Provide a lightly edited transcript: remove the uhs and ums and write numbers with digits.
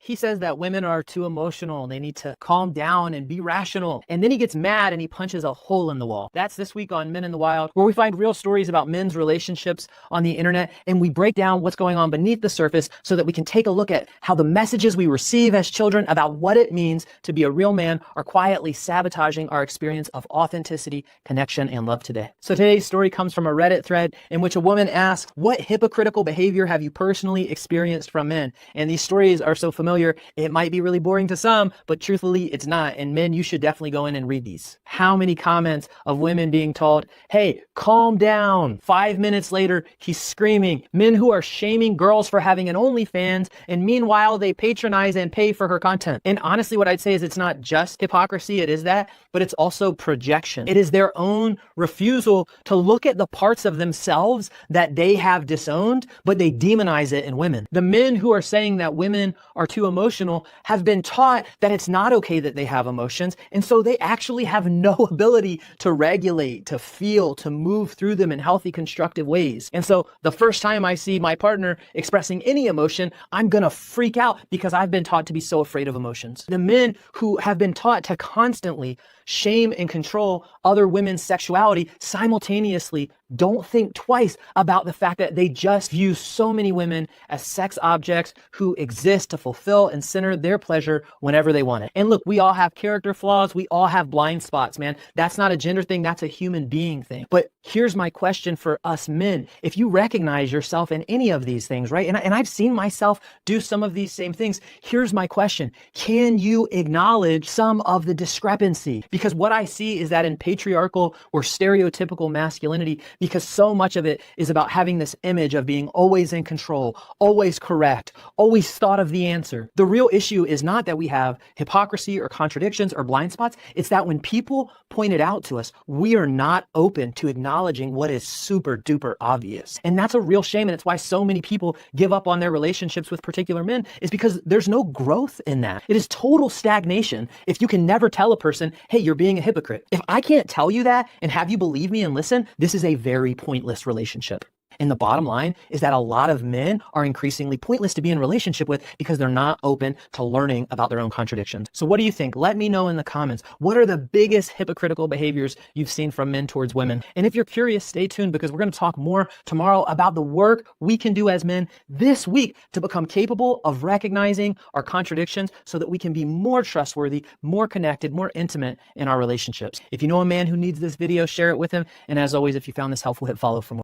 He says that women are too emotional and they need to calm down and be rational. And then he gets mad and he punches a hole in the wall. That's this week on Men in the Wild, where we find real stories about men's relationships on the internet and we break down what's going on beneath the surface so that we can take a look at how the messages we receive as children about what it means to be a real man are quietly sabotaging our experience of authenticity, connection, and love today. So today's story comes from a Reddit thread in which a woman asks, what hypocritical behavior have you personally experienced from men? And these stories are so familiar, it might be really boring to some, but truthfully, it's not. And men, you should definitely go in and read these. How many comments of women being told, hey, calm down. 5 minutes later, he's screaming. Men who are shaming girls for having an OnlyFans, and meanwhile, they patronize and pay for her content. And honestly, what I'd say is it's not just hypocrisy, it is that, but it's also projection. It is their own refusal to look at the parts of themselves that they have disowned, but they demonize it in women. The men who are saying that women are too emotional have been taught that it's not okay that they have emotions. And so they actually have no ability to regulate, to feel, to move through them in healthy, constructive ways. And so the first time I see my partner expressing any emotion, I'm gonna freak out because I've been taught to be so afraid of emotions. The men who have been taught to constantly shame and control other women's sexuality simultaneously don't think twice about the fact that they just view so many women as sex objects who exist to fulfill and center their pleasure whenever they want it. And look, we all have character flaws. We all have blind spots, man. That's not a gender thing. That's a human being thing. But here's my question for us men. If you recognize yourself in any of these things, right? And I've seen myself do some of these same things. Here's my question. Can you acknowledge some of the discrepancy? Because what I see is that in patriarchal or stereotypical masculinity, because so much of it is about having this image of being always in control, always correct, always thought of the answer. The real issue is not that we have hypocrisy or contradictions or blind spots. It's that when people point it out to us, we are not open to acknowledging what is super duper obvious. And that's a real shame. And it's why so many people give up on their relationships with particular men, is because there's no growth in that. It is total stagnation if you can never tell a person, hey, you're being a hypocrite. If I can't tell you that and have you believe me and listen, this is a very pointless relationship. And the bottom line is that a lot of men are increasingly pointless to be in a relationship with because they're not open to learning about their own contradictions. So what do you think? Let me know in the comments. What are the biggest hypocritical behaviors you've seen from men towards women? And if you're curious, stay tuned because we're going to talk more tomorrow about the work we can do as men this week to become capable of recognizing our contradictions so that we can be more trustworthy, more connected, more intimate in our relationships. If you know a man who needs this video, share it with him. And as always, if you found this helpful, hit follow for more.